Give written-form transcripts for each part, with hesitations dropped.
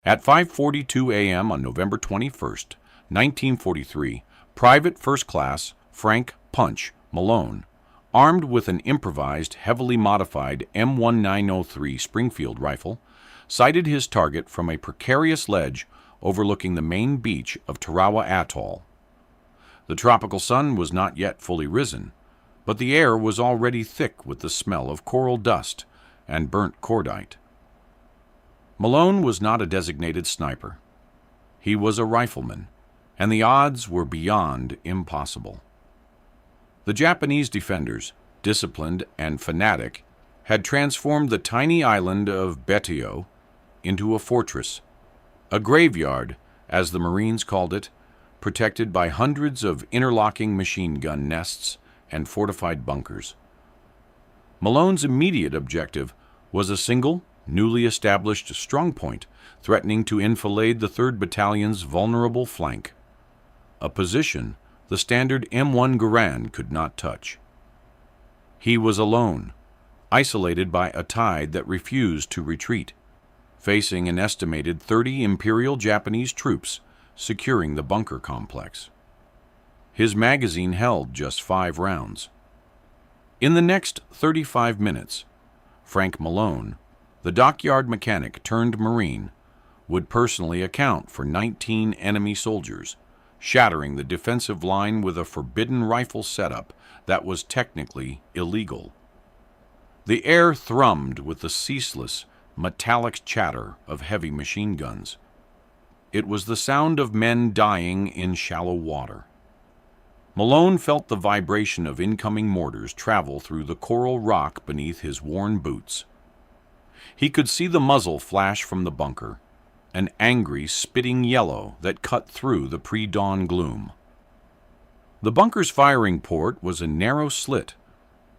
At 5:42 a.m. on November 21st, 1943, Private First Class Frank "Punch" Malone, armed with an improvised, heavily modified M1903 Springfield rifle, sighted his target from a precarious ledge overlooking the main beach of Tarawa Atoll. The tropical sun was not yet fully risen, but the air was already thick with the smell of coral dust and burnt cordite. Malone was not a designated sniper. He was a rifleman, and the odds were beyond impossible. The Japanese defenders, disciplined and fanatic, had transformed the tiny island of Betio into a fortress, a graveyard, as the Marines called it, protected by hundreds of interlocking machine gun nests and fortified bunkers. Malone's immediate objective was a single, newly established strongpoint threatening to enfilade the 3rd Battalion's vulnerable flank, a position the standard M1 Garand could not touch. He was alone, isolated by a tide that refused to retreat, facing an estimated 30 Imperial Japanese troops securing the bunker complex. His magazine held just 5 rounds. In the next 35 minutes, Frank Malone, the dockyard mechanic turned Marine, would personally account for 19 enemy soldiers, shattering the defensive line with a forbidden rifle setup that was technically illegal. The air thrummed with the ceaseless, metallic chatter of heavy machine guns. It was the sound of men dying in shallow water. Malone felt the vibration of incoming mortars travel through the coral rock beneath his worn boots. He could see the muzzle flash from the bunker, an angry, spitting yellow that cut through the pre-dawn gloom. The bunker's firing port was a narrow slit,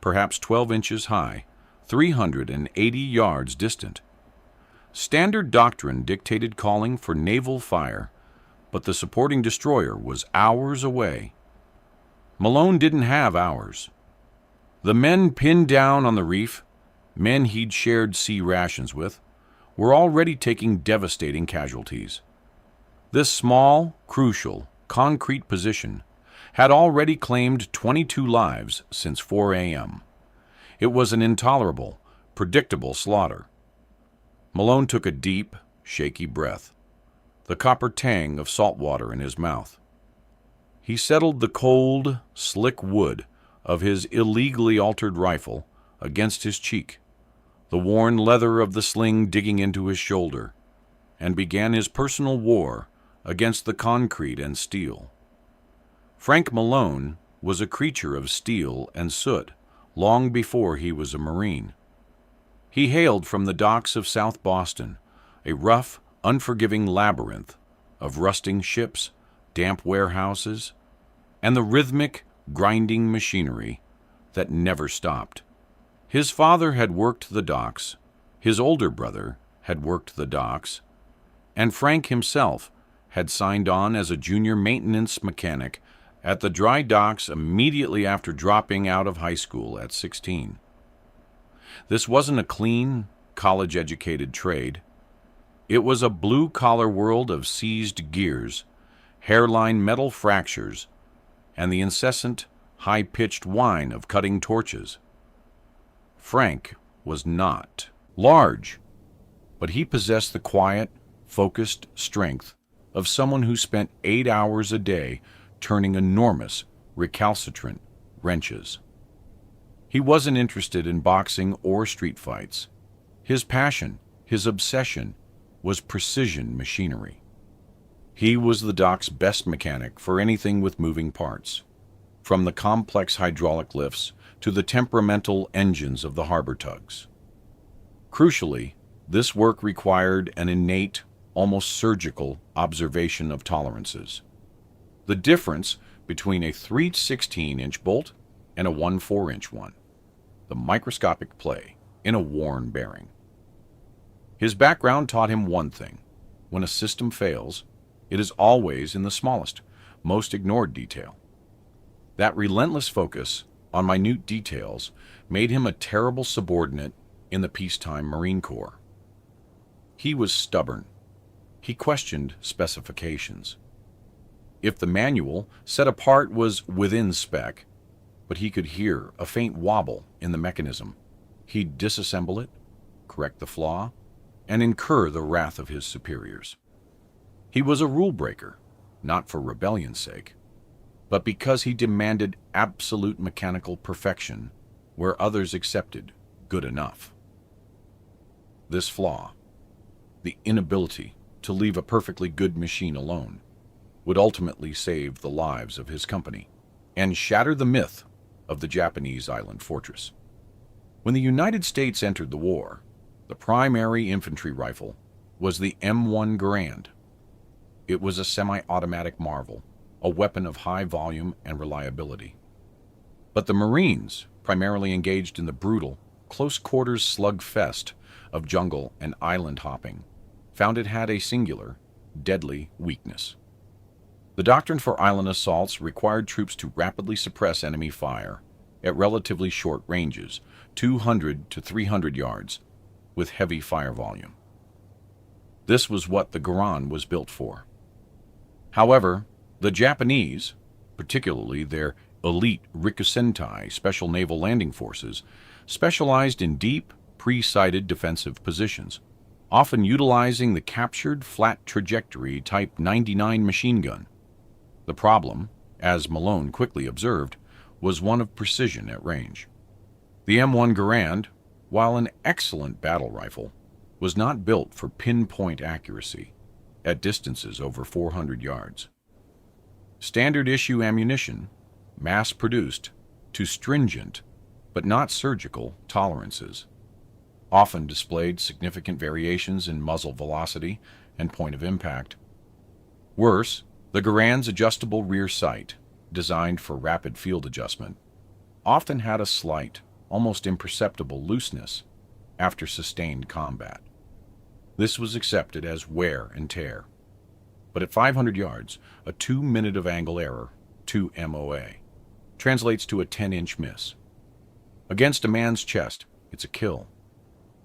perhaps 12 inches high, 380 yards distant. Standard doctrine dictated calling for naval fire, but the supporting destroyer was hours away. Malone didn't have hours. The men pinned down on the reef, men he'd shared sea rations with, were already taking devastating casualties. This small, crucial, concrete position had already claimed 22 lives since 4 a.m. It was an intolerable, predictable slaughter. Malone took a deep, shaky breath, the copper tang of salt water in his mouth. He settled the cold, slick wood of his illegally altered rifle against his cheek, the worn leather of the sling digging into his shoulder, and began his personal war against the concrete and steel. Frank Malone was a creature of steel and soot long before he was a Marine. He hailed from the docks of South Boston, a rough, unforgiving labyrinth of rusting ships, damp warehouses, and the rhythmic, grinding machinery that never stopped. His father had worked the docks, his older brother had worked the docks, and Frank himself had signed on as a junior maintenance mechanic at the dry docks immediately after dropping out of high school at 16. This wasn't a clean, college-educated trade. It was a blue-collar world of seized gears, hairline metal fractures, and the incessant, high-pitched whine of cutting torches. Frank was not large, but he possessed the quiet, focused strength of someone who spent 8 hours a day turning enormous, recalcitrant wrenches. He wasn't interested in boxing or street fights. His passion, his obsession, was precision machinery. He was the dock's best mechanic for anything with moving parts, from the complex hydraulic lifts to the temperamental engines of the harbor tugs. Crucially, this work required an innate, almost surgical observation of tolerances. The difference between a 3/16-inch bolt and a 1/4-inch one, the microscopic play in a worn bearing. His background taught him one thing: when a system fails, it is always in the smallest, most ignored detail. That relentless focus on minute details made him a terrible subordinate in the peacetime Marine Corps. He was stubborn, He questioned specifications. If the manual said a part was within spec, but he could hear a faint wobble in the mechanism, he'd disassemble it, correct the flaw, and incur the wrath of his superiors. He was a rule breaker, not for rebellion's sake, but because he demanded absolute mechanical perfection where others accepted good enough. This flaw, the inability to leave a perfectly good machine alone, would ultimately save the lives of his company and shatter the myth of the Japanese island fortress. When the United States entered the war, the primary infantry rifle was the M1 Garand. It was a semi-automatic marvel, a weapon of high volume and reliability. But the Marines, primarily engaged in the brutal, close-quarters slugfest of jungle and island hopping, found it had a singular, deadly weakness. The doctrine for island assaults required troops to rapidly suppress enemy fire at relatively short ranges, 200 to 300 yards, with heavy fire volume. This was what the Garand was built for. However, the Japanese, particularly their elite Rikusentai special naval landing forces, specialized in deep, pre-sighted defensive positions, often utilizing the captured flat trajectory Type 99 machine gun. The problem, as Malone quickly observed, was one of precision at range. The M1 Garand, while an excellent battle rifle, was not built for pinpoint accuracy at distances over 400 yards. Standard issue ammunition, mass-produced to stringent but not surgical tolerances, often displayed significant variations in muzzle velocity and point of impact. Worse, the Garand's adjustable rear sight, designed for rapid field adjustment, often had a slight, almost imperceptible looseness after sustained combat. This was accepted as wear and tear. But at 500 yards, a 2-minute of angle error, 2 MOA, translates to a 10-inch miss. Against a man's chest, it's a kill.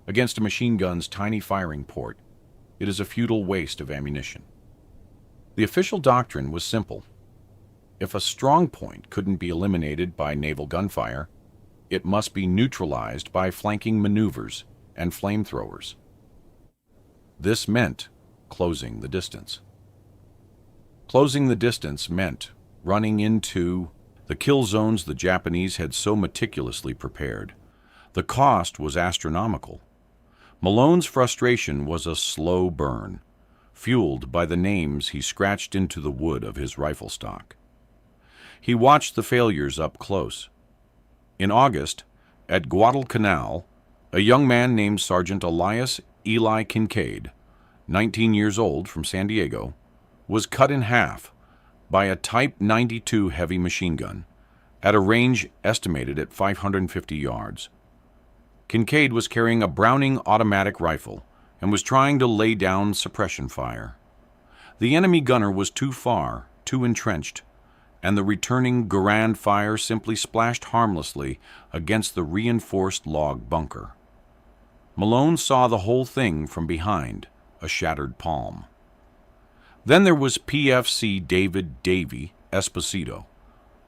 Against a machine gun's tiny firing port, it is a futile waste of ammunition. The official doctrine was simple. If a strong point couldn't be eliminated by naval gunfire, it must be neutralized by flanking maneuvers and flamethrowers. This meant closing the distance. Closing the distance meant running into the kill zones the Japanese had so meticulously prepared. The cost was astronomical. Malone's frustration was a slow burn, fueled by the names he scratched into the wood of his rifle stock. He watched the failures up close. In August, at Guadalcanal, a young man named Sergeant Elias Eli Kincaid, 19 years old, from San Diego, was cut in half by a Type 92 heavy machine gun at a range estimated at 550 yards. Kincaid was carrying a Browning automatic rifle and was trying to lay down suppression fire. The enemy gunner was too far, too entrenched, and the returning Garand fire simply splashed harmlessly against the reinforced log bunker. Malone saw the whole thing from behind a shattered palm. Then there was PFC David Davy Esposito,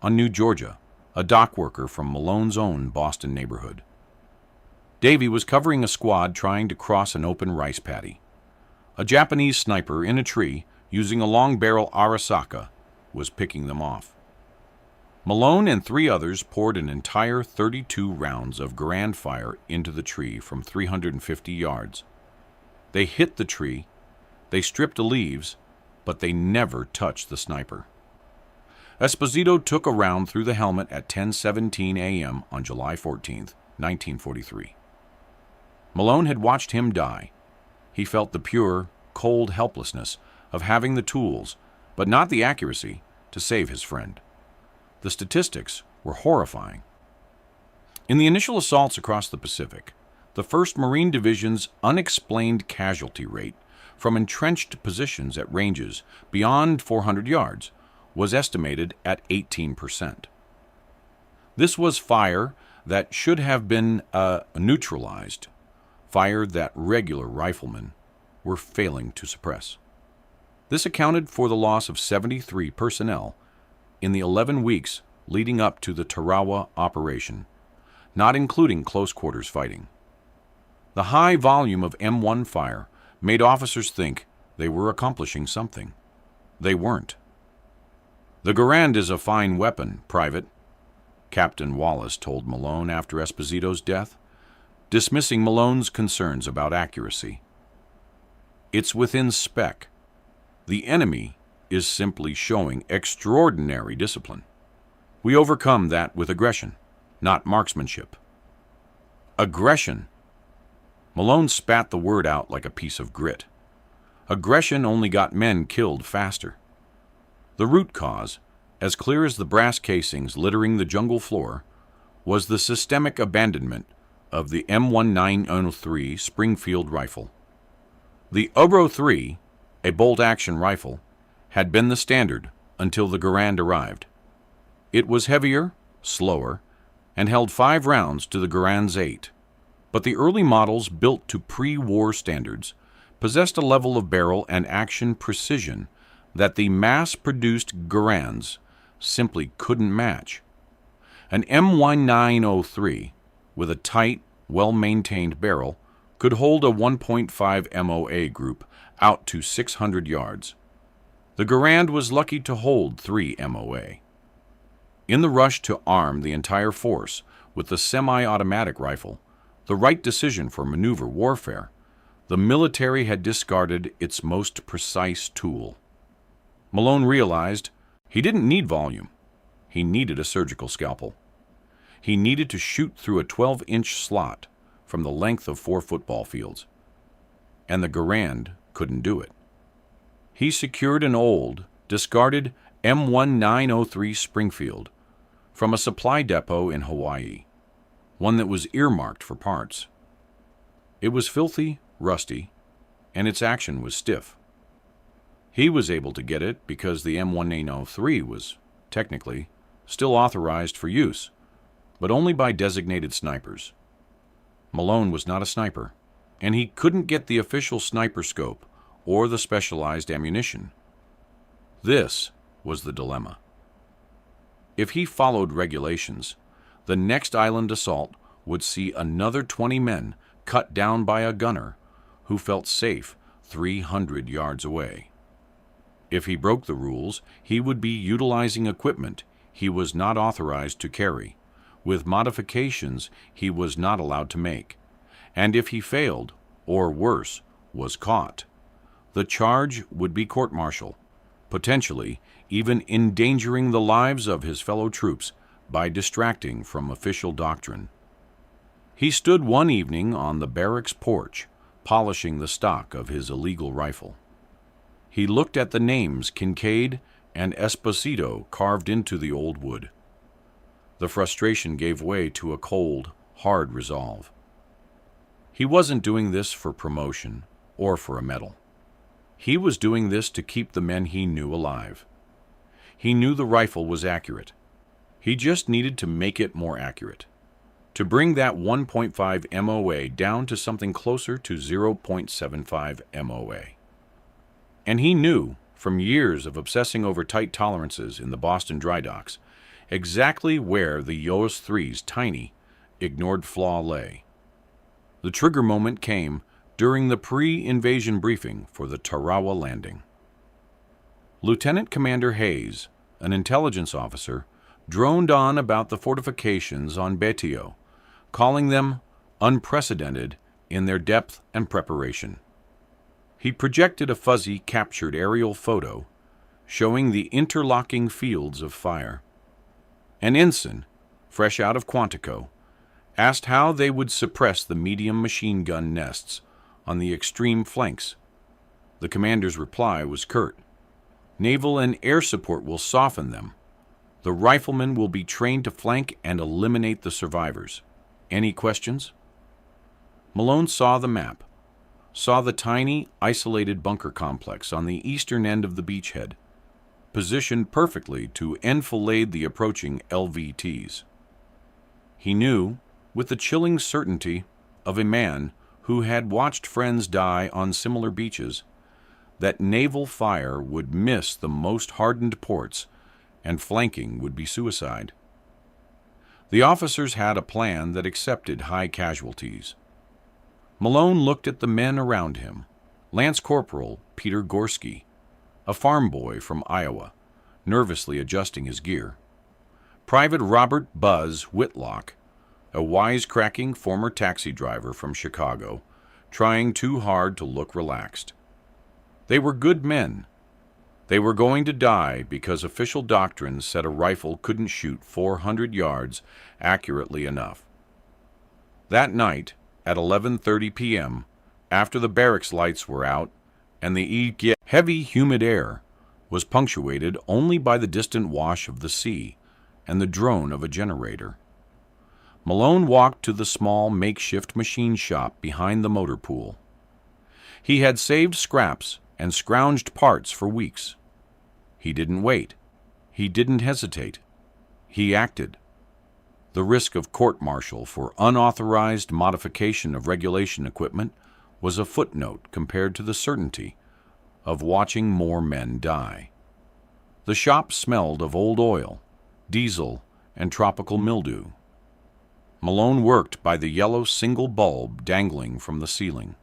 on New Georgia, a dock worker from Malone's own Boston neighborhood. Davy was covering a squad trying to cross an open rice paddy. A Japanese sniper in a tree, using a long-barrel Arasaka, was picking them off. Malone and 3 others poured an entire 32 rounds of Garand fire into the tree from 350 yards. They hit the tree, they stripped the leaves, but they never touched the sniper. Esposito took a round through the helmet at 10:17 a.m. on July 14, 1943. Malone had watched him die. He felt the pure, cold helplessness of having the tools, but not the accuracy, to save his friend. The statistics were horrifying. In the initial assaults across the Pacific, the 1st Marine Division's unexplained casualty rate from entrenched positions at ranges beyond 400 yards was estimated at 18%. This was fire that should have been neutralized, fire that regular riflemen were failing to suppress. This accounted for the loss of 73 personnel in the 11 weeks leading up to the Tarawa operation, not including close-quarters fighting. The high volume of M1 fire made officers think they were accomplishing something. They weren't. "The Garand is a fine weapon, Private," Captain Wallace told Malone after Esposito's death, dismissing Malone's concerns about accuracy. "It's within spec. The enemy is simply showing extraordinary discipline. We overcome that with aggression, not marksmanship." Aggression. Malone spat the word out like a piece of grit. Aggression only got men killed faster. The root cause, as clear as the brass casings littering the jungle floor, was the systemic abandonment of the M1903 Springfield rifle. The Obro III, a bolt-action rifle, had been the standard until the Garand arrived. It was heavier, slower, and held 5 rounds to the Garand's 8. But the early models built to pre-war standards possessed a level of barrel and action precision that the mass-produced Garands simply couldn't match. An M1903 with a tight, well-maintained barrel could hold a 1.5 MOA group out to 600 yards. The Garand was lucky to hold 3 MOA. In the rush to arm the entire force with the semi-automatic rifle, the right decision for maneuver warfare, the military had discarded its most precise tool. Malone realized he didn't need volume. He needed a surgical scalpel. He needed to shoot through a 12-inch slot from the length of 4 football fields. And the Garand couldn't do it. He secured an old, discarded M1903 Springfield from a supply depot in Hawaii, one that was earmarked for parts. It was filthy, rusty, and its action was stiff. He was able to get it because the M1903 was, technically, still authorized for use, but only by designated snipers. Malone was not a sniper, and he couldn't get the official sniper scope or the specialized ammunition. This was the dilemma. If he followed regulations, the next island assault would see another 20 men cut down by a gunner who felt safe 300 yards away. If he broke the rules, he would be utilizing equipment he was not authorized to carry, with modifications he was not allowed to make. And if he failed, or worse, was caught, the charge would be court-martial, potentially even endangering the lives of his fellow troops by distracting from official doctrine. He stood one evening on the barracks porch, polishing the stock of his illegal rifle. He looked at the names Kincaid and Esposito carved into the old wood. The frustration gave way to a cold, hard resolve. He wasn't doing this for promotion or for a medal. He was doing this to keep the men he knew alive. He knew the rifle was accurate. He just needed to make it more accurate, to bring that 1.5 MOA down to something closer to 0.75 MOA. And he knew, from years of obsessing over tight tolerances in the Boston dry docks, exactly where the Yoas 3's tiny, ignored flaw lay. The trigger moment came during the pre-invasion briefing for the Tarawa landing. Lieutenant Commander Hayes, an intelligence officer, droned on about the fortifications on Betio, calling them unprecedented in their depth and preparation. He projected a fuzzy, captured aerial photo showing the interlocking fields of fire. An ensign, fresh out of Quantico, asked how they would suppress the medium machine gun nests on the extreme flanks. The commander's reply was curt. "Naval and air support will soften them. The riflemen will be trained to flank and eliminate the survivors. Any questions?" Malone saw the map, saw the tiny, isolated bunker complex on the eastern end of the beachhead, positioned perfectly to enfilade the approaching LVTs. He knew, with the chilling certainty of a man who had watched friends die on similar beaches, that naval fire would miss the most hardened ports and flanking would be suicide. The officers had a plan that accepted high casualties. Malone looked at the men around him. Lance Corporal Peter Gorski, a farm boy from Iowa, nervously adjusting his gear. Private Robert Buzz Whitlock, a wisecracking former taxi driver from Chicago, trying too hard to look relaxed. They were good men. They were going to die because official doctrine said a rifle couldn't shoot 400 yards accurately enough. That night, at 11:30 p.m., after the barracks lights were out and the heavy, humid air was punctuated only by the distant wash of the sea and the drone of a generator, Malone walked to the small makeshift machine shop behind the motor pool. He had saved scraps and scrounged parts for weeks. He didn't wait. He didn't hesitate. He acted. The risk of court-martial for unauthorized modification of regulation equipment was a footnote compared to the certainty of watching more men die. The shop smelled of old oil, diesel, and tropical mildew. Malone worked by the yellow single bulb dangling from the ceiling.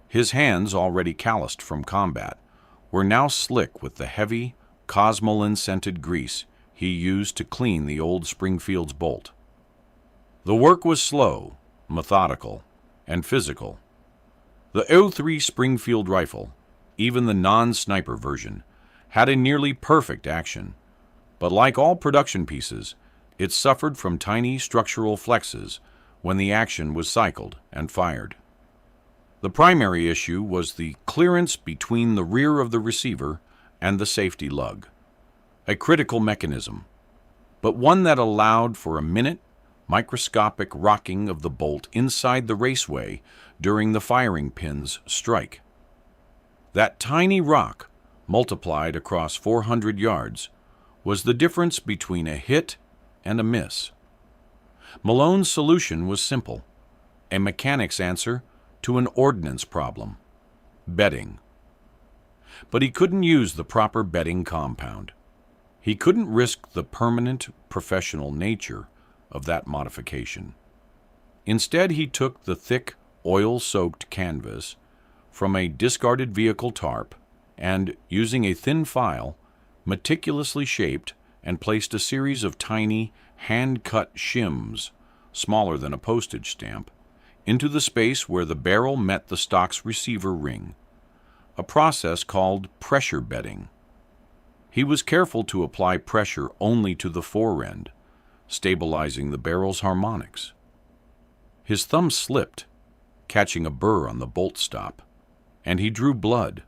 His hands, already calloused from combat, were now slick with the heavy, cosmoline-scented grease he used to clean the old Springfield's bolt. The work was slow, methodical, and physical. The .03 Springfield rifle, even the non-sniper version, had a nearly perfect action, but like all production pieces, it suffered from tiny structural flexes when the action was cycled and fired. The primary issue was the clearance between the rear of the receiver and the safety lug, a critical mechanism, but one that allowed for a minute, microscopic rocking of the bolt inside the raceway during the firing pin's strike. That tiny rock, multiplied across 400 yards, was the difference between a hit and a miss. Malone's solution was simple, a mechanic's answer to an ordnance problem: bedding. But he couldn't use the proper bedding compound. He couldn't risk the permanent, professional nature of that modification. Instead, he took the thick, oil-soaked canvas from a discarded vehicle tarp and, using a thin file, meticulously shaped and placed a series of tiny, hand-cut shims, smaller than a postage stamp, into the space where the barrel met the stock's receiver ring, a process called pressure bedding. He was careful to apply pressure only to the fore end, stabilizing the barrel's harmonics. His thumb slipped, catching a burr on the bolt stop, and he drew blood,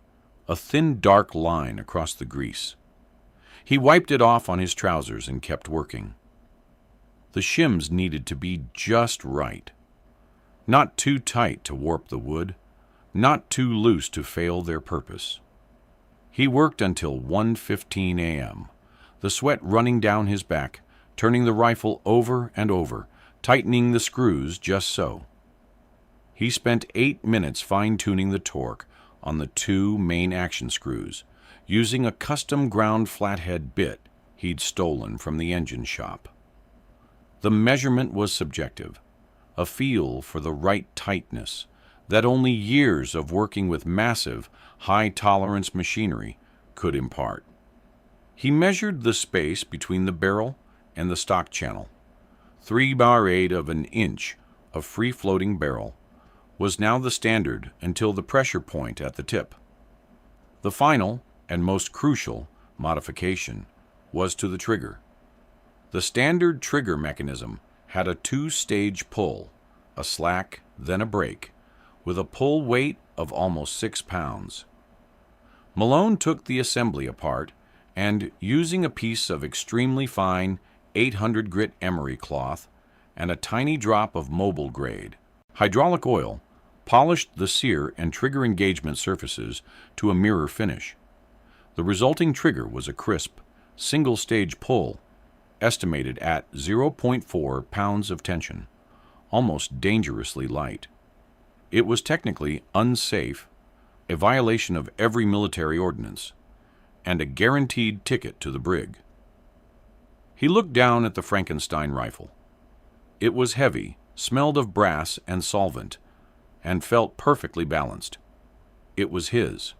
a thin dark line across the grease. He wiped it off on his trousers and kept working. The shims needed to be just right. Not too tight to warp the wood, not too loose to fail their purpose. He worked until 1:15 a.m., the sweat running down his back, turning the rifle over and over, tightening the screws just so. He spent 8 minutes fine-tuning the torque on the 2 main action screws, using a custom ground flathead bit he'd stolen from the engine shop. The measurement was subjective, a feel for the right tightness that only years of working with massive, high-tolerance machinery could impart. He measured the space between the barrel and the stock channel. 3/8 of an inch of free-floating barrel was now the standard until the pressure point at the tip. The final, and most crucial, modification was to the trigger. The standard trigger mechanism had a 2-stage pull, a slack, then a brake, with a pull weight of almost 6 pounds. Malone took the assembly apart and, using a piece of extremely fine 800 grit emery cloth and a tiny drop of mobile grade hydraulic oil, polished the sear and trigger engagement surfaces to a mirror finish. The resulting trigger was a crisp, single-stage pull, estimated at 0.4 pounds of tension, almost dangerously light. It was technically unsafe, a violation of every military ordinance, and a guaranteed ticket to the brig. He looked down at the Frankenstein rifle. It was heavy, smelled of brass and solvent, and felt perfectly balanced. It was his,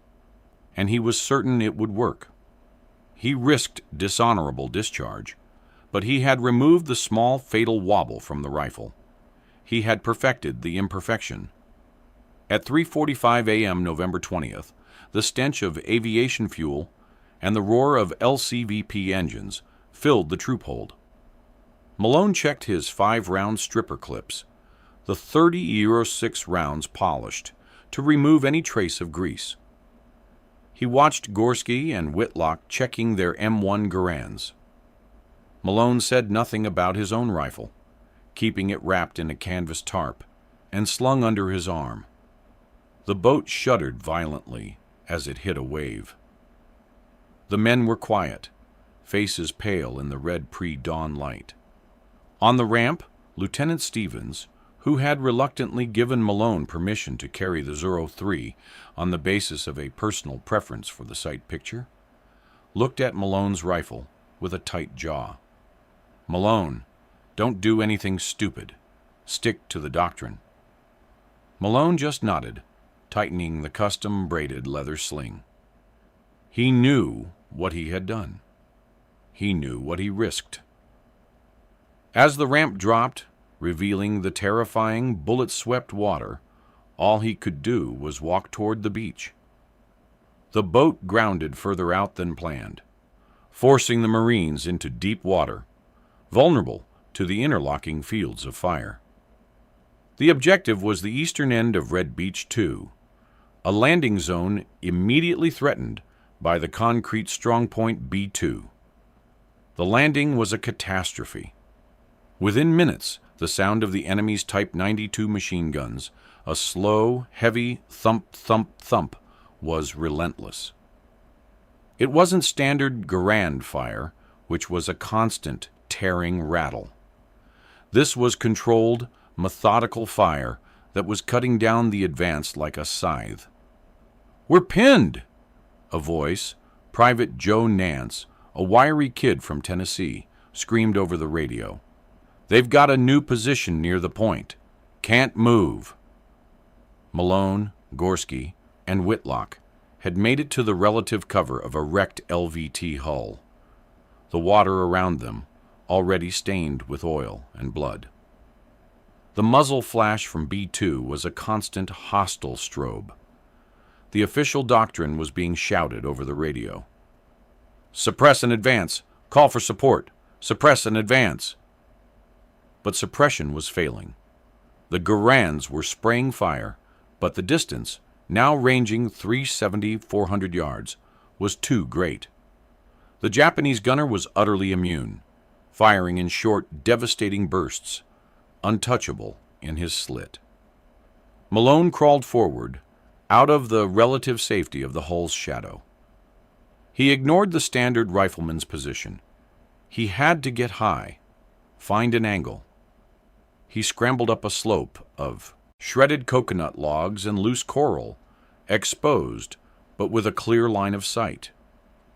and he was certain it would work. He risked dishonorable discharge, but he had removed the small fatal wobble from the rifle. He had perfected the imperfection. At 3:45 a.m. November 20th, the stench of aviation fuel and the roar of LCVP engines filled the troop hold. Malone checked his 5-round stripper clips, the 30 Euro 6 rounds polished, to remove any trace of grease. He watched Gorski and Whitlock checking their M1 Garands. Malone said nothing about his own rifle, keeping it wrapped in a canvas tarp and slung under his arm. The boat shuddered violently as it hit a wave. The men were quiet, faces pale in the red pre-dawn light. On the ramp, Lieutenant Stevens, who had reluctantly given Malone permission to carry the 03 on the basis of a personal preference for the sight picture, looked at Malone's rifle with a tight jaw. "Malone, don't do anything stupid. Stick to the doctrine." Malone just nodded, tightening the custom-braided leather sling. He knew what he had done. He knew what he risked. As the ramp dropped, revealing the terrifying, bullet-swept water, all he could do was walk toward the beach. The boat grounded further out than planned, forcing the Marines into deep water, vulnerable to the interlocking fields of fire. The objective was the eastern end of Red Beach 2, a landing zone immediately threatened by the concrete strongpoint B2. The landing was a catastrophe. Within minutes, the sound of the enemy's Type 92 machine guns, a slow, heavy thump, thump, thump, was relentless. It wasn't standard Garand fire, which was a constant, tearing rattle. This was controlled, methodical fire that was cutting down the advance like a scythe. "We're pinned!" A voice, Private Joe Nance, a wiry kid from Tennessee, screamed over the radio. "They've got a new position near the point. Can't move." Malone, Gorski, and Whitlock had made it to the relative cover of a wrecked LVT hull, the water around them already stained with oil and blood. The muzzle flash from B2 was a constant hostile strobe. The official doctrine was being shouted over the radio. "Suppress and advance! Call for support! Suppress and advance!" But suppression was failing. The Garands were spraying fire, but the distance, now ranging 370-400 yards, was too great. The Japanese gunner was utterly immune, firing in short, devastating bursts, untouchable in his slit. Malone crawled forward, out of the relative safety of the hull's shadow. He ignored the standard rifleman's position. He had to get high, find an angle. He scrambled up a slope of shredded coconut logs and loose coral, exposed, but with a clear line of sight.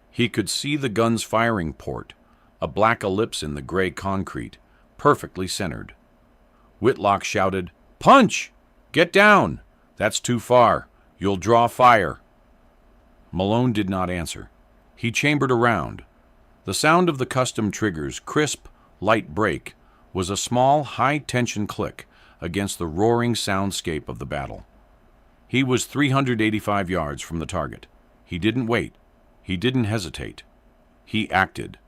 He could see the gun's firing port, a black ellipse in the gray concrete, perfectly centered. Whitlock shouted, "Punch! Get down! That's too far. You'll draw fire." Malone did not answer. He chambered around. The sound of the custom trigger's crisp, light break was a small, high-tension click against the roaring soundscape of the battle. He was 385 yards from the target. He didn't wait. He didn't hesitate. He acted.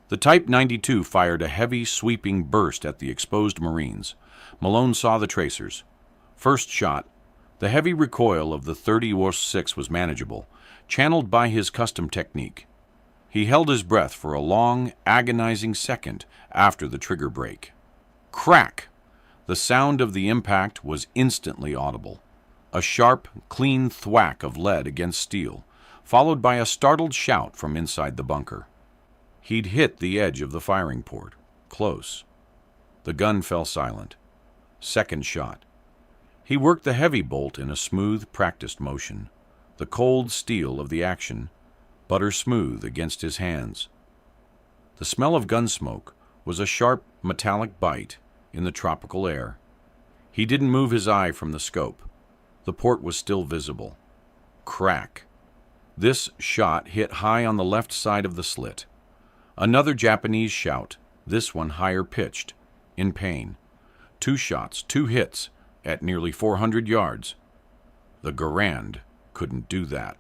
The Type 92 fired a heavy, sweeping burst at the exposed Marines. Malone saw the tracers. First shot. The heavy recoil of the 30 Ors 6 was manageable, channeled by his custom technique. He held his breath for a long, agonizing second after the trigger break. Crack! The sound of the impact was instantly audible. A sharp, clean thwack of lead against steel, followed by a startled shout from inside the bunker. He'd hit the edge of the firing port. Close. The gun fell silent. Second shot. He worked the heavy bolt in a smooth, practiced motion. the cold steel of the action butter smooth against his hands. The smell of gun smoke was a sharp metallic bite in the tropical air. He didn't move his eye from the scope. The port was still visible. Crack. This shot hit high on the left side of the slit. Another Japanese shout, this one higher pitched, in pain. 2 shots, 2 hits, at nearly 400 yards. The Garand couldn't do that.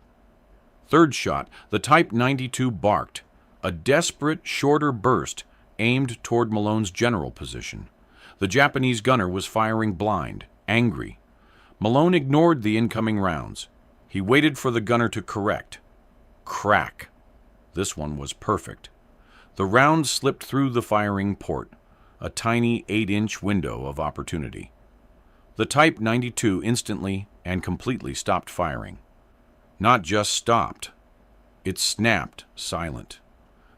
Third shot, the Type 92 barked, a desperate, shorter burst aimed toward Malone's general position. The Japanese gunner was firing blind, angry. Malone ignored the incoming rounds. He waited for the gunner to correct. Crack. This one was perfect. The round slipped through the firing port, a tiny 8-inch window of opportunity. The Type 92 instantly and completely stopped firing. Not just stopped. It snapped silent.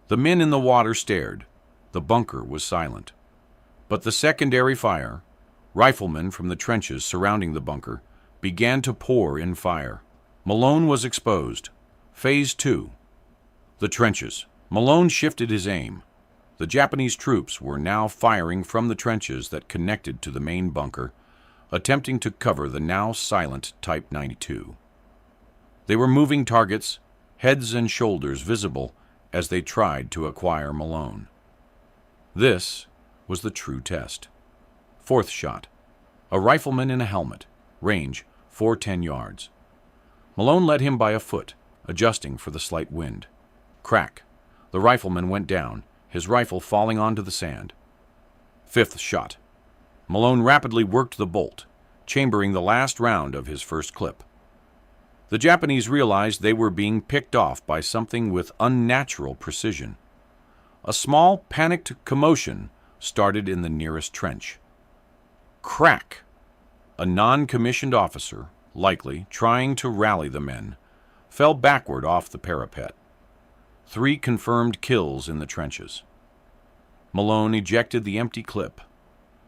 The men in the water stared. The bunker was silent. But the secondary fire, riflemen from the trenches surrounding the bunker, began to pour in fire. Malone was exposed. Phase 2. The trenches. Malone shifted his aim. The Japanese troops were now firing from the trenches that connected to the main bunker, attempting to cover the now silent Type 92. They were moving targets, heads and shoulders visible as they tried to acquire Malone. This was the true test. Fourth shot. A rifleman in a helmet. Range 410 yards. Malone led him by a foot, adjusting for the slight wind. Crack. The rifleman went down, his rifle falling onto the sand. Fifth shot. Malone rapidly worked the bolt, chambering the last round of his first clip. The Japanese realized they were being picked off by something with unnatural precision. A small, panicked commotion started in the nearest trench. Crack! A non-commissioned officer, likely trying to rally the men, fell backward off the parapet. 3 confirmed kills in the trenches. Malone ejected the empty clip.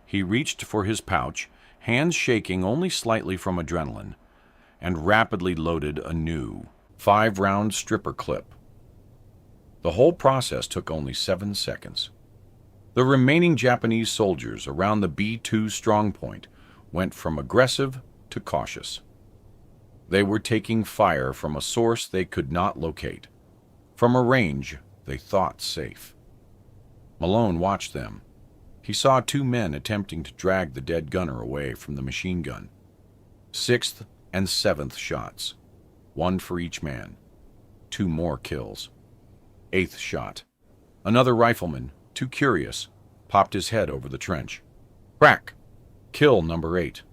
He reached for his pouch, hands shaking only slightly from adrenaline, and rapidly loaded a new 5-round stripper clip. The whole process took only 7 seconds. The remaining Japanese soldiers around the B-2 strongpoint went from aggressive to cautious. They were taking fire from a source they could not locate, from a range they thought safe. Malone watched them. He saw 2 men attempting to drag the dead gunner away from the machine gun. 6th and 7th shots, 1 for each man. 2 more kills. 8th shot. Another rifleman, too curious, popped his head over the trench. Crack! Kill number 8.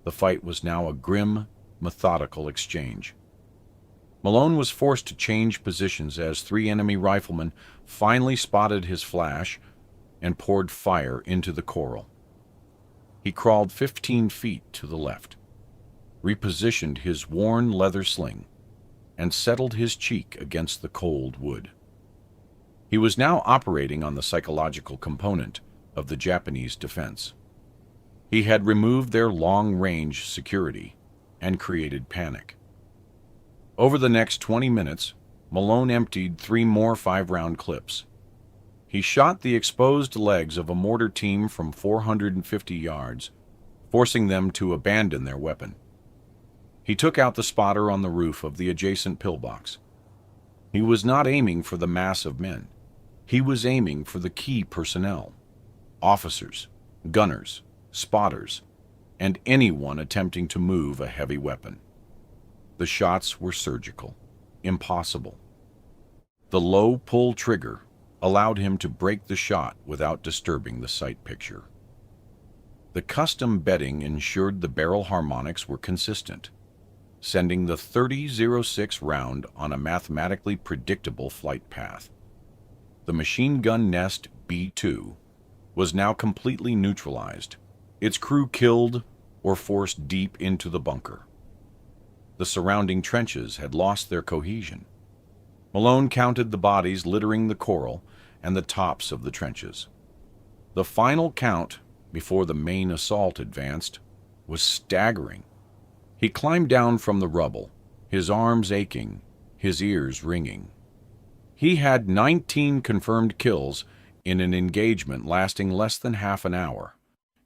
The fight was now a grim, methodical exchange. Malone was forced to change positions as 3 enemy riflemen finally spotted his flash and poured fire into the coral. He crawled 15 feet to the left, repositioned his worn leather sling, and settled his cheek against the cold wood. He was now operating on the psychological component of the Japanese defense. He had removed their long-range security and created panic. Over the next 20 minutes, Malone emptied 3 more 5-round clips. He shot the exposed legs of a mortar team from 450 yards, forcing them to abandon their weapon. He took out the spotter on the roof of the adjacent pillbox. He was not aiming for the mass of men. He was aiming for the key personnel: officers, gunners, spotters, and anyone attempting to move a heavy weapon. The shots were surgical, impossible. The low pull trigger allowed him to break the shot without disturbing the sight picture. The custom bedding ensured the barrel harmonics were consistent, sending the .30-06 round on a mathematically predictable flight path. The machine gun nest B-2 was now completely neutralized, its crew killed or forced deep into the bunker. The surrounding trenches had lost their cohesion. Malone counted the bodies littering the coral and the tops of the trenches. The final count, before the main assault advanced, was staggering. He climbed down from the rubble, his arms aching, his ears ringing. He had 19 confirmed kills in an engagement lasting less than half an hour,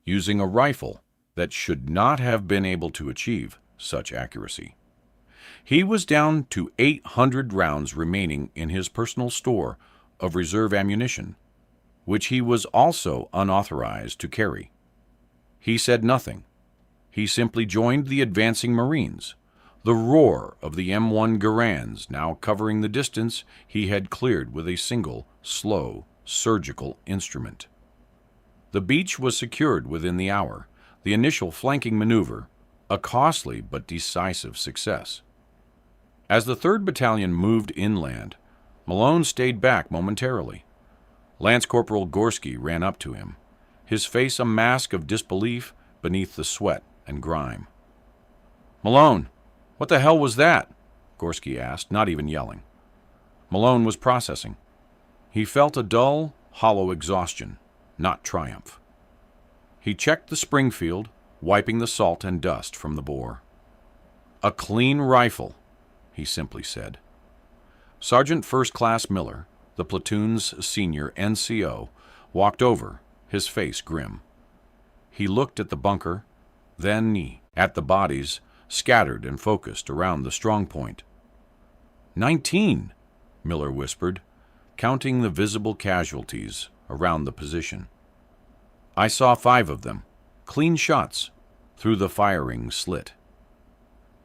using a rifle that should not have been able to achieve such accuracy. He was down to 800 rounds remaining in his personal store of reserve ammunition, which he was also unauthorized to carry. He said nothing. He simply joined the advancing Marines, the roar of the M1 Garands now covering the distance he had cleared with a single, slow, surgical instrument. The beach was secured within the hour, the initial flanking maneuver, a costly but decisive success. As the 3rd Battalion moved inland, Malone stayed back momentarily. Lance Corporal Gorski ran up to him, his face a mask of disbelief beneath the sweat and grime. "Malone, what the hell was that?" Gorski asked, not even yelling. Malone was processing. He felt a dull, hollow exhaustion, not triumph. He checked the Springfield, wiping the salt and dust from the bore. "A clean rifle," he simply said. Sergeant First Class Miller, the platoon's senior NCO, walked over, his face grim. He looked at the bunker, then at the bodies scattered and focused around the strong point. 19, Miller whispered, counting the visible casualties around the position. "I saw 5 of them, clean shots, through the firing slit."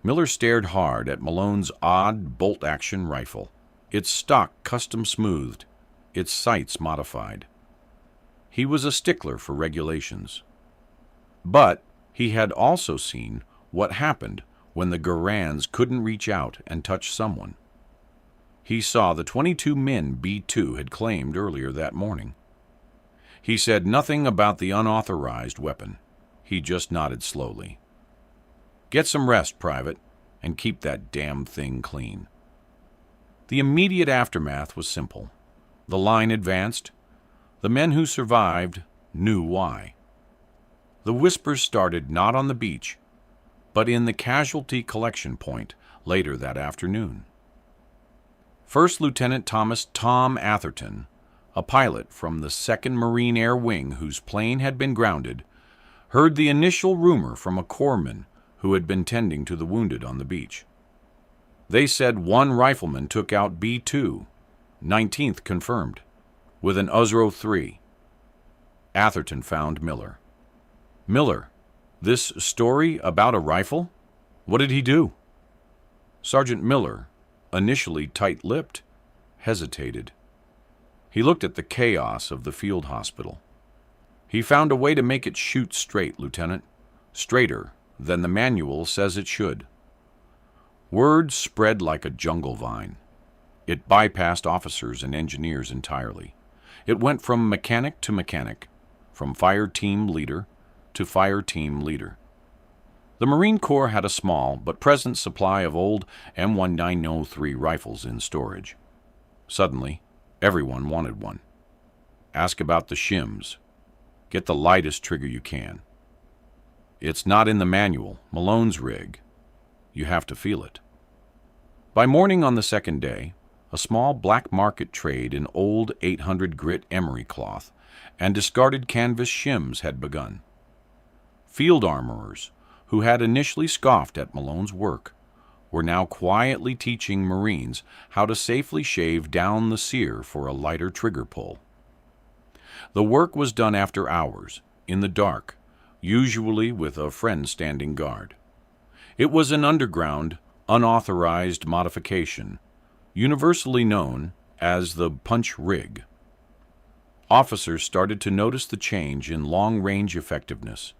Miller stared hard at Malone's odd bolt-action rifle, its stock custom-smoothed, its sights modified. He was a stickler for regulations. But he had also seen what happened when the Garands couldn't reach out and touch someone. He saw the 22 men B-2 had claimed earlier that morning. He said nothing about the unauthorized weapon. He just nodded slowly. "Get some rest, Private, and keep that damn thing clean." The immediate aftermath was simple. The line advanced. The men who survived knew why. The whispers started not on the beach, but in the casualty collection point later that afternoon. First Lieutenant Thomas "Tom" Atherton, a pilot from the 2nd Marine Air Wing whose plane had been grounded, heard the initial rumor from a corpsman who had been tending to the wounded on the beach. They said 1 rifleman took out B-2, 19th confirmed, with an USRO 3. Atherton found Miller. "Miller, this story about a rifle? What did he do?" Sergeant Miller, initially tight-lipped, hesitated. He looked at the chaos of the field hospital. "He found a way to make it shoot straight, Lieutenant. Straighter than the manual says it should." Word spread like a jungle vine. It bypassed officers and engineers entirely. It went from mechanic to mechanic, from fire team leader to fire team leader. The Marine Corps had a small but present supply of old M1903 rifles in storage. Suddenly, everyone wanted one. Ask about the shims. Get the lightest trigger you can. It's not in the manual, Malone's rig. You have to feel it. By morning on the 2nd day, a small black market trade in old 800 grit emery cloth and discarded canvas shims had begun. Field armorers, who had initially scoffed at Malone's work, were now quietly teaching Marines how to safely shave down the sear for a lighter trigger pull. The work was done after hours, in the dark, usually with a friend standing guard. It was an underground, unauthorized modification, universally known as the punch rig. Officers started to notice the change in long-range effectiveness.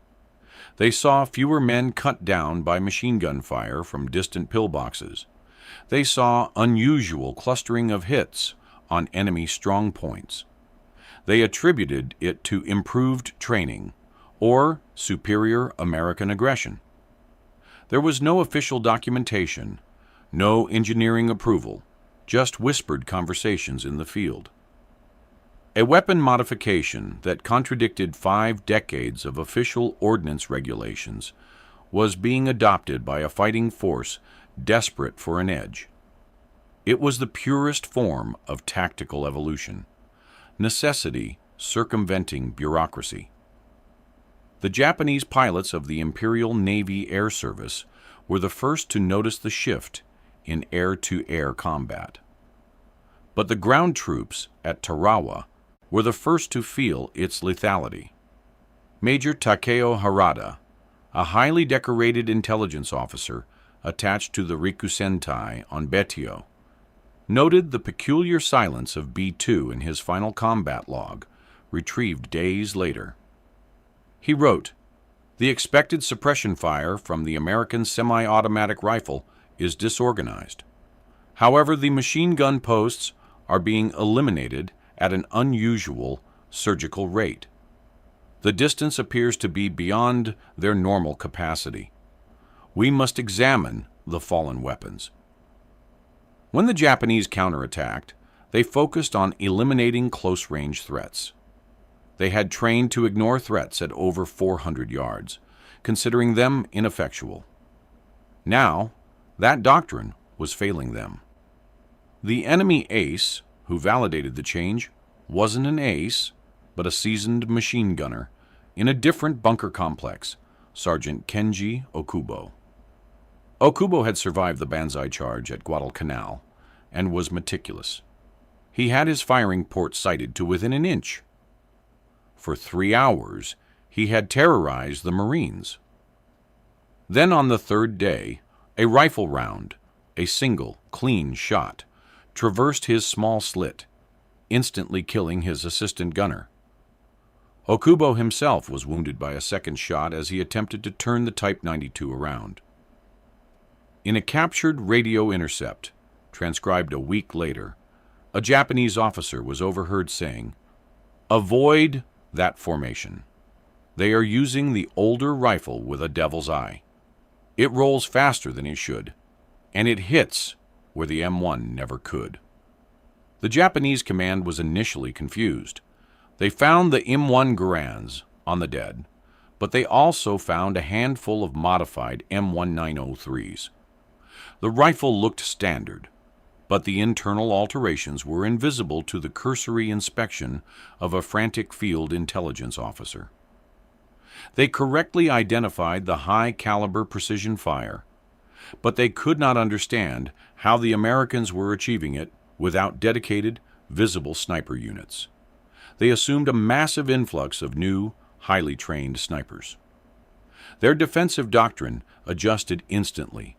They saw fewer men cut down by machine gun fire from distant pillboxes. They saw unusual clustering of hits on enemy strong points. They attributed it to improved training or superior American aggression. There was no official documentation, no engineering approval, just whispered conversations in the field. A weapon modification that contradicted 5 decades of official ordnance regulations was being adopted by a fighting force desperate for an edge. It was the purest form of tactical evolution, necessity circumventing bureaucracy. The Japanese pilots of the Imperial Navy Air Service were the first to notice the shift in air-to-air combat. But the ground troops at Tarawa were the first to feel its lethality. Major Takeo Harada, a highly decorated intelligence officer attached to the Rikusentai on Betio, noted the peculiar silence of B-2 in his final combat log, retrieved days later. He wrote, "The expected suppression fire from the American semi-automatic rifle is disorganized. However, the machine gun posts are being eliminated at an unusual surgical rate. The distance appears to be beyond their normal capacity. We must examine the fallen weapons." When the Japanese counterattacked, they focused on eliminating close-range threats. They had trained to ignore threats at over 400 yards, considering them ineffectual. Now, that doctrine was failing them. The enemy ace, who validated the change, wasn't an ace, but a seasoned machine gunner in a different bunker complex, Sergeant Kenji Okubo. Okubo had survived the Banzai charge at Guadalcanal and was meticulous. He had his firing port sighted to within an inch. For 3 hours, he had terrorized the Marines. Then on the third day, a rifle round, a single, clean shot, traversed his small slit, instantly killing his assistant gunner. Okubo himself was wounded by a second shot as he attempted to turn the Type 92 around. In a captured radio intercept, transcribed a week later, a Japanese officer was overheard saying, "Avoid that formation. They are using the older rifle with a devil's eye. It rolls faster than it should, and it hits where the M1 never could." The Japanese command was initially confused. They found the M1 Garands on the dead, but they also found a handful of modified M1903s. The rifle looked standard, but the internal alterations were invisible to the cursory inspection of a frantic field intelligence officer. They correctly identified the high-caliber precision fire, but they could not understand how the Americans were achieving it without dedicated, visible sniper units. They assumed a massive influx of new, highly trained snipers. Their defensive doctrine adjusted instantly.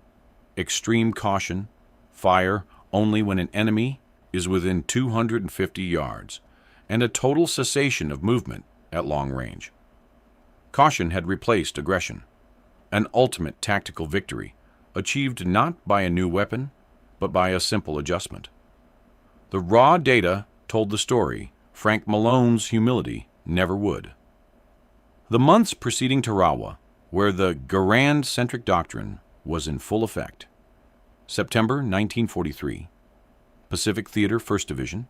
Extreme caution, fire only when an enemy is within 250 yards, and a total cessation of movement at long range. Caution had replaced aggression, an ultimate tactical victory, achieved not by a new weapon, but by a simple adjustment. The raw data told the story Frank Malone's humility never would. The months preceding Tarawa, where the Garand-centric doctrine was in full effect. September 1943. Pacific Theater 1st Division,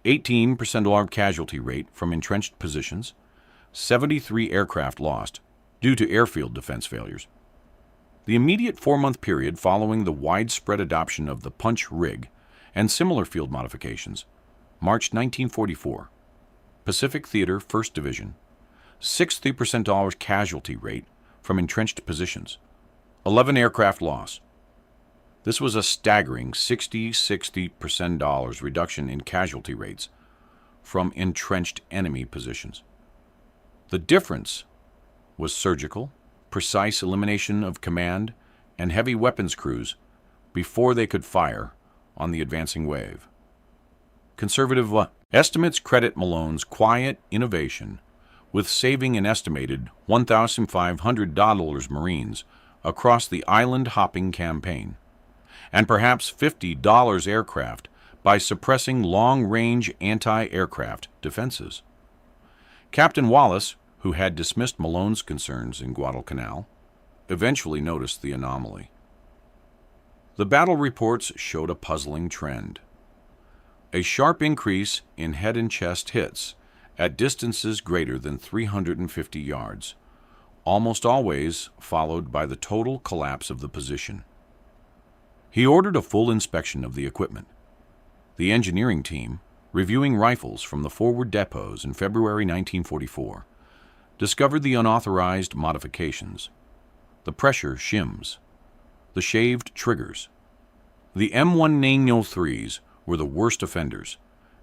18% casualty rate from entrenched positions, 73 aircraft lost due to airfield defense failures. The immediate 4-month period following the widespread adoption of the punch rig and similar field modifications, March 1944. Pacific Theater 1st Division, 60% casualty rate from entrenched positions, 11 aircraft loss. This was a staggering 60% reduction in casualty rates from entrenched enemy positions. The difference was surgical, precise elimination of command and heavy weapons crews before they could fire on the advancing wave. Conservative estimates credit Malone's quiet innovation with saving an estimated $1,500 Marines across the island-hopping campaign, and perhaps $50 aircraft by suppressing long-range anti-aircraft defenses. Captain Wallace, who had dismissed Malone's concerns in Guadalcanal, eventually noticed the anomaly. The battle reports showed a puzzling trend. A sharp increase in head and chest hits at distances greater than 350 yards, almost always followed by the total collapse of the position. He ordered a full inspection of the equipment. The engineering team, reviewing rifles from the forward depots in February 1944, discovered the unauthorized modifications, the pressure shims, the shaved triggers. The M1903s were the worst offenders,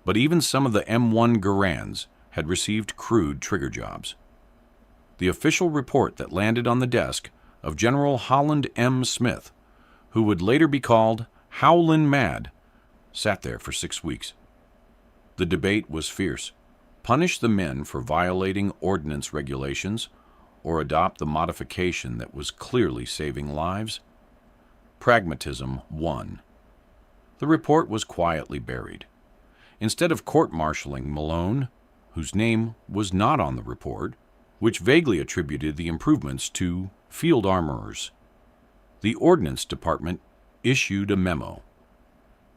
but even some of the M1 Garands had received crude trigger jobs. The official report that landed on the desk of General Holland M. Smith, who would later be called Howlin' Mad, sat there for 6 weeks. The debate was fierce. Punish the men for violating ordnance regulations or adopt the modification that was clearly saving lives? Pragmatism won. The report was quietly buried. Instead of court-martialing Malone, whose name was not on the report, which vaguely attributed the improvements to field armorers, the Ordnance Department issued a memo.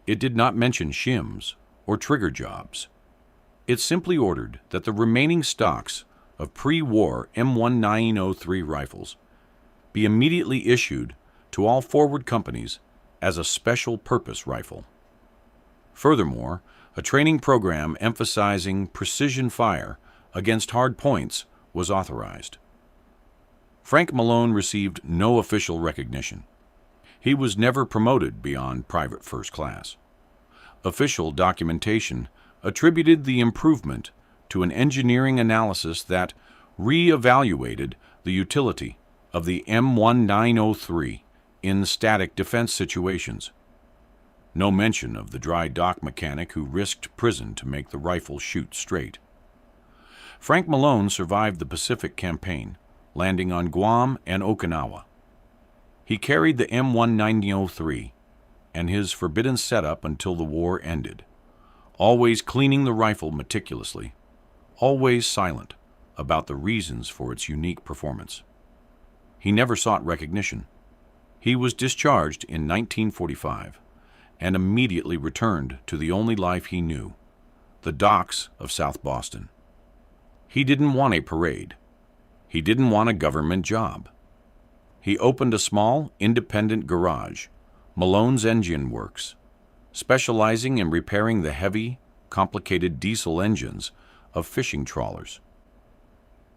It did not mention shims or trigger jobs. It simply ordered that the remaining stocks of pre-war M1903 rifles be immediately issued to all forward companies as a special purpose rifle. Furthermore, a training program emphasizing precision fire against hard points was authorized. Frank Malone received no official recognition. He was never promoted beyond private first class. Official documentation attributed the improvement to an engineering analysis that re-evaluated the utility of the M1903 in static defense situations. No mention of the dry dock mechanic who risked prison to make the rifle shoot straight. Frank Malone survived the Pacific Campaign, landing on Guam and Okinawa. He carried the M1903 and his forbidden setup until the war ended, always cleaning the rifle meticulously, always silent about the reasons for its unique performance. He never sought recognition. He was discharged in 1945 and immediately returned to the only life he knew, the docks of South Boston. He didn't want a parade. He didn't want a government job. He opened a small, independent garage, Malone's Engine Works, specializing in repairing the heavy, complicated diesel engines of fishing trawlers.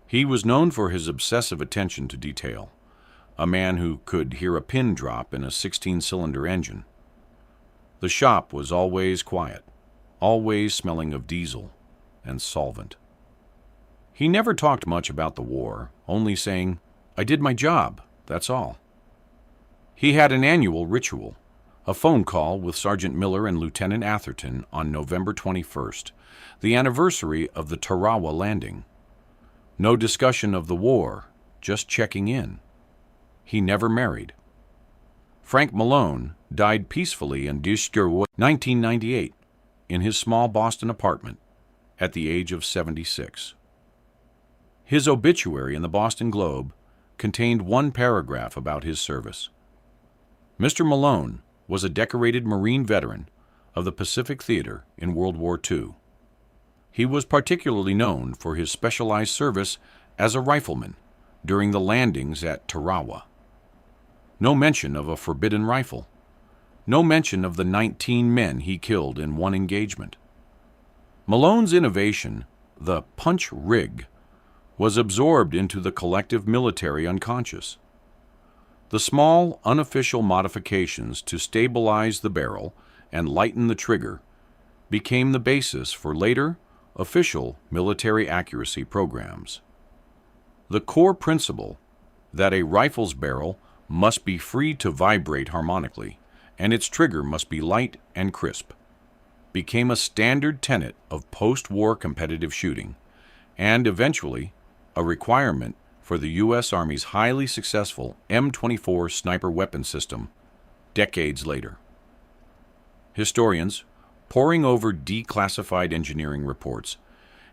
He was known for his obsessive attention to detail, a man who could hear a pin drop in a 16-cylinder engine. The shop was always quiet, always smelling of diesel and solvent. He never talked much about the war, only saying, "I did my job, that's all." He had an annual ritual, a phone call with Sergeant Miller and Lieutenant Atherton on November 21st, the anniversary of the Tarawa landing. No discussion of the war, just checking in. He never married. Frank Malone died peacefully in 1998 in his small Boston apartment at the age of 76. His obituary in the Boston Globe contained one paragraph about his service. Mr. Malone was a decorated Marine veteran of the Pacific Theater in World War II. He was particularly known for his specialized service as a rifleman during the landings at Tarawa. No mention of a forbidden rifle. No mention of the 19 men he killed in one engagement. Malone's innovation, the punch rig, was absorbed into the collective military unconscious. The small, unofficial modifications to stabilize the barrel and lighten the trigger became the basis for later, official military accuracy programs. The core principle that a rifle's barrel must be free to vibrate harmonically and its trigger must be light and crisp became a standard tenet of post-war competitive shooting and eventually a requirement for the U.S. Army's highly successful M24 sniper weapon system decades later. Historians, poring over declassified engineering reports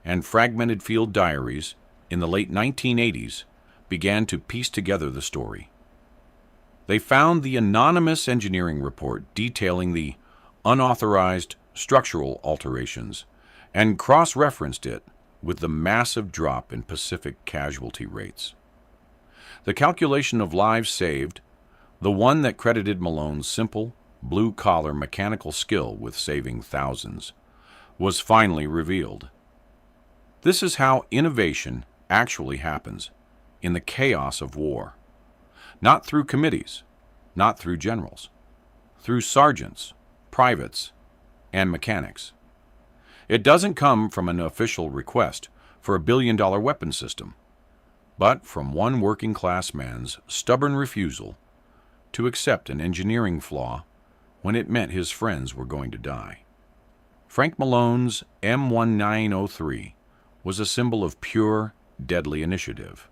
and fragmented field diaries in the late 1980s, began to piece together the story. They found the anonymous engineering report detailing the unauthorized structural alterations and cross-referenced it with the massive drop in Pacific casualty rates. The calculation of lives saved, the one that credited Malone's simple, blue-collar mechanical skill with saving thousands, was finally revealed. This is how innovation actually happens, in the chaos of war. Not through committees, not through generals, through sergeants, privates, and mechanics. It doesn't come from an official request for a billion-dollar weapon system, but from one working-class man's stubborn refusal to accept an engineering flaw when it meant his friends were going to die. Frank Malone's M1903 was a symbol of pure, deadly initiative.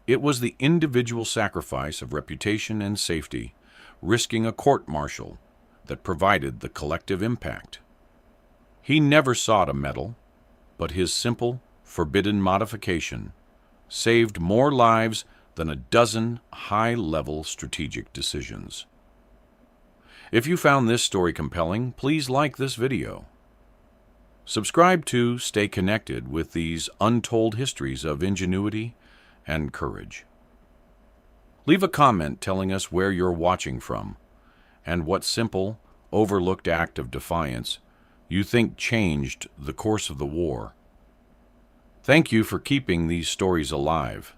It was the individual sacrifice of reputation and safety, risking a court-martial, that provided the collective impact. He never sought a medal, but his simple, forbidden modification saved more lives than a dozen high-level strategic decisions. If you found this story compelling, please like this video. Subscribe to stay connected with these untold histories of ingenuity and courage. Leave a comment telling us where you're watching from and what simple, overlooked act of defiance you think changed the course of the war. Thank you for keeping these stories alive.